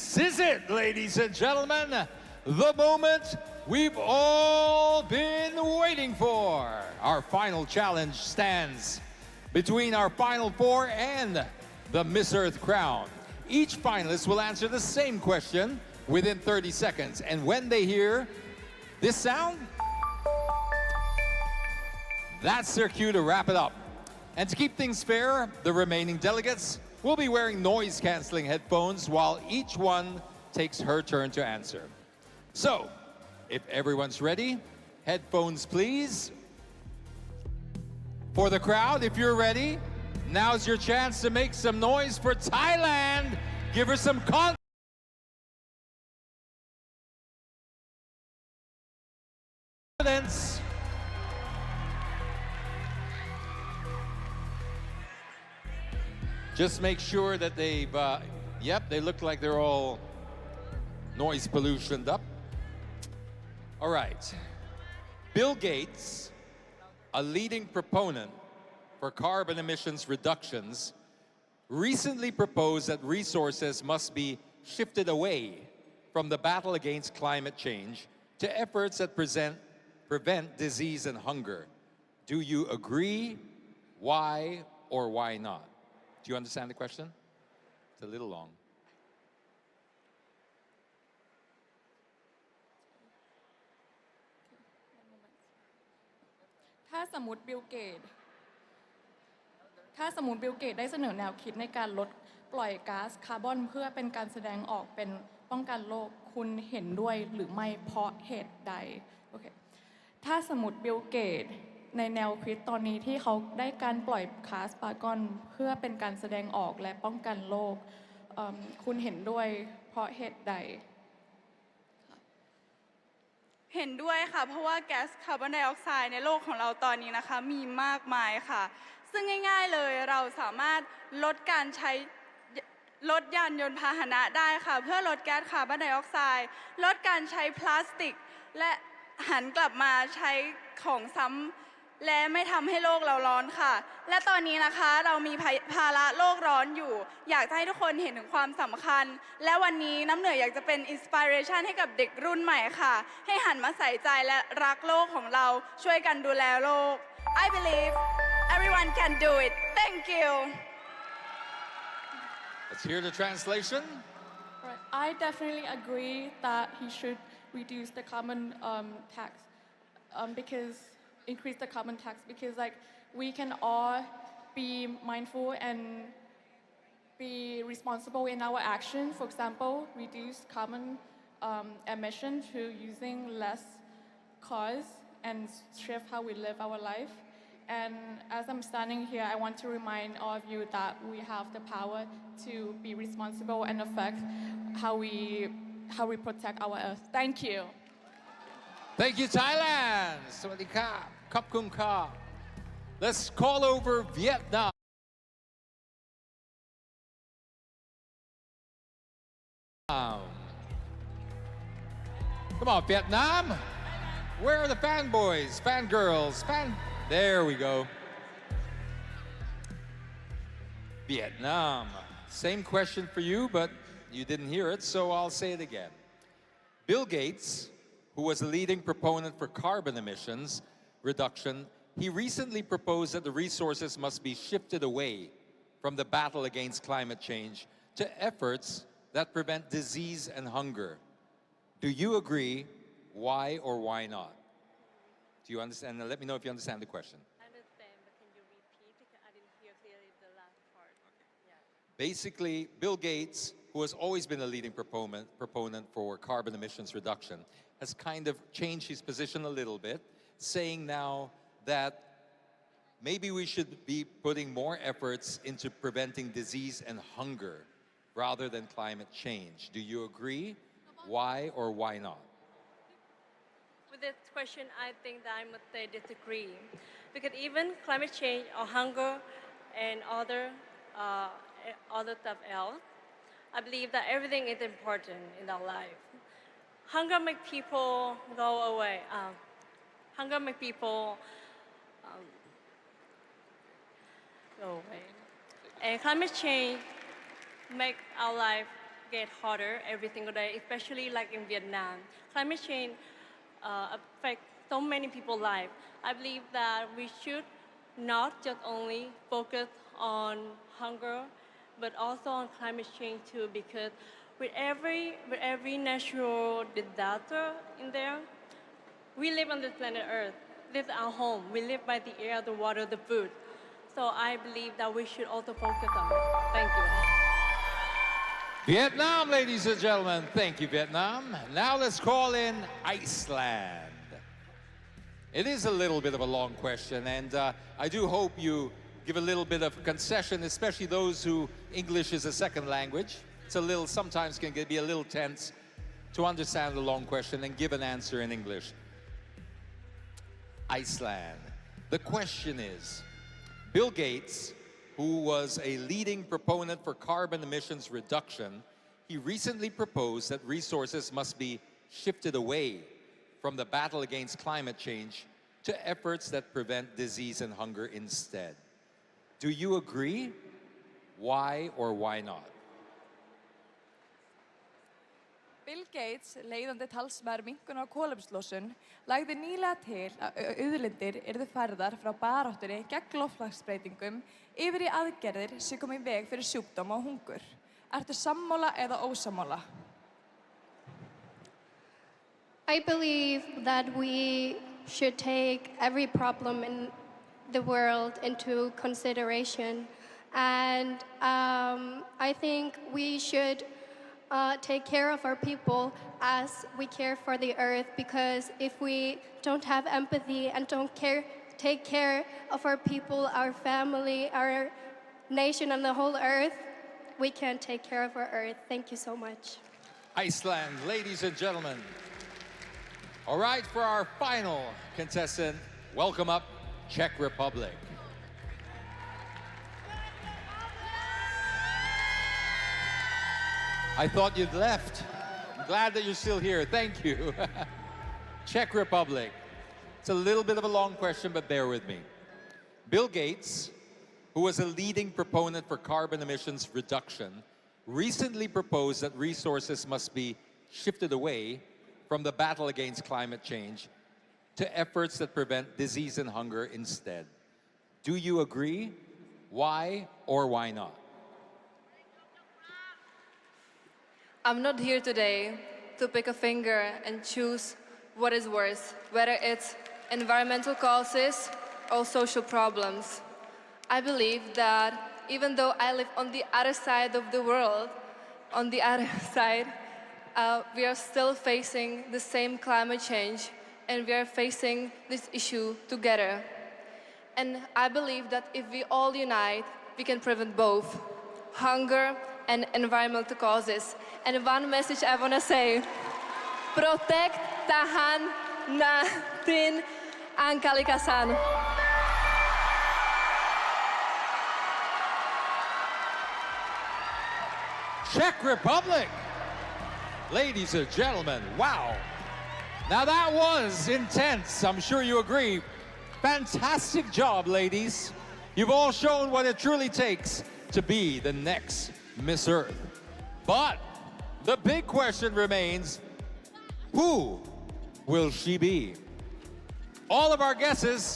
This is it, ladies and gentlemen, the moment we've all been waiting for. Our final challenge stands between our final four and the Miss Earth crown. Each finalist will answer the same question within 30 seconds. And when they hear this sound, that's their cue to wrap it up. And to keep things fair, the remaining delegates will be wearing noise-canceling headphones while each one takes her turn to answer. So, if everyone's ready, headphones please. For the crowd, if you're ready, now's your chance to make some noise for Thailand. Give her some confidence. Just make sure that they've, yep, they look like they're all noise pollutioned up. All right. Bill Gates, a leading proponent for carbon emissions reductions, recently proposed that resources must be shifted away from the battle against climate change to efforts that prevent disease and hunger. Do you agree? Why or why not? Do you understand the question? It's a little long. ถ้าสมมติบิลเกตได้เสนอแนวคิดในการลดปล่อยก๊าซคาร์บอนเพื่อเป็นการแสดงออกเป็นป้องกันโลกคุณเห็นด้วยหรือไม่เพราะเหตุใดโอเคถ้าสมมติบิลเกตในแนวคิดตอนนี้ที่เขาได้การปล่อยก๊าซคาร์บอนเพื่อเป็นการแสดงออกและป้องกันโลกคุณเห็นด้วยเพราะเหตุใดเห็นด้วยค่ะเพราะว่าแก๊สคาร์บอนไดออกไซด์ในโลกของเราตอนนี้นะคะมีมากมายค่ะซึ่งง่ายๆเลยเราสามารถลดการใช้รถยานยนต์พาหนะได้ค่ะเพื่อลดแก๊สคาร์บอนไดออกไซด์ลดการใช้พลาสติกและหันกลับมาใช้ของซ้ำและไม่ทำให้โลกเราร้อนค่ะและตอนนี้นะคะเรามีภาระโลกร้อนอยู่อยากให้ทุกคนเห็นถึงความสำคัญและวันนี้น้ำเหนืออยากจะเป็นอินสปิเรชันให้กับเด็กรุ่นใหม่ค่ะให้หันมาใส่ใจและรักโลกของเราช่วยกันดูแลโลก I believe everyone can do it thank you Let's hear the translation. I definitely agree that he should reduce the carbon tax because increase the carbon tax because like we can all be mindful and be responsible in our action. For example, reduce carbon emission to using less cars and shift how we live our life. And as I'm standing here, I want to remind all of you that we have the power to be responsible and affect how we protect our earth. Thank you. Thank you, Thailand. Sawadee ka. Khop kum ka. Let's call over Vietnam. Come on, Vietnam. Where are the fanboys, fangirls, There we go. Vietnam. Same question for you, but you didn't hear it, so I'll say it again. Bill Gates, who was a leading proponent for carbon emissions reduction, he recently proposed that the resources must be shifted away from the battle against climate change to efforts that prevent disease and hunger. Do you agree? Why or why not? Do you understand? Let me know if you understand the question. I understand, but can you repeat because I didn't hear clearly the last part. Okay. Yeah. Basically, Bill Gates, who has always been a leading proponent for carbon emissions reduction, has kind of changed his position a little bit, saying now that maybe we should be putting more efforts into preventing disease and hunger rather than climate change. Do you agree? Why or why not? With this question, I think that I must say disagree. Because even climate change or hunger and other stuff else, I believe that everything is important in our life. Hunger makes people go away. Hunger makes people go away. And climate change makes our life get hotter every single day, especially like in Vietnam. Climate change affects so many people's lives. I believe that we should not just only focus on hunger, but also on climate change too, because with every natural disaster in there, we live on this planet Earth. This is our home. We live by the air, the water, the food. So I believe that we should also focus on it. Thank you. Vietnam, ladies and gentlemen. Thank you, Vietnam. Now let's call in Iceland. It is a little bit of a long question, and I do hope you give a little bit of concession, especially those who English is a second language. It's a little, sometimes can be a little tense to understand the long question and give an answer in English. Iceland. The question is, Bill Gates, who was a leading proponent for carbon emissions reduction, he recently proposed that resources must be shifted away from the battle against climate change to efforts that prevent disease and hunger instead. Do you agree? Why or why not? Bill Gates, leiðandi talsmaður minnkunar á kolefnislosun, lagði nýlega til að auðlindir yrðu færðar frá baráttunni gegn loftslagsbreytingum yfir í aðgerðir sem koma í veg fyrir sjúkdóma og hungur. Ertu sammála eða ósammála? I believe that we should take every problem in the world into consideration, and I think we should take care of our people as we care for the earth, because if we don't have empathy and don't take care of our people, our family, our nation, and the whole earth, we can't take care of our earth. Thank you so much. Iceland, ladies and gentlemen. All right, for our final contestant, welcome up Czech Republic. I thought you'd left. I'm glad that you're still here. Thank you. Czech Republic. It's a little bit of a long question, but bear with me. Bill Gates, who was a leading proponent for carbon emissions reduction, recently proposed that resources must be shifted away from the battle against climate change to efforts that prevent disease and hunger instead. Do you agree? Why or why not? I'm not here today to pick a finger and choose what is worse, whether it's environmental causes or social problems. I believe that even though I live on the other side of the world, on the other side, we are still facing the same climate change, and we are facing this issue together. And I believe that if we all unite, we can prevent both hunger and environmental causes. And one message I want to say: protect tahan natin ang kalikasan. Czech Republic. Ladies and gentlemen, wow. Now that was intense, I'm sure you agree. Fantastic job, ladies. You've all shown what it truly takes to be the next Miss Earth. But the big question remains, who will she be? All of our guesses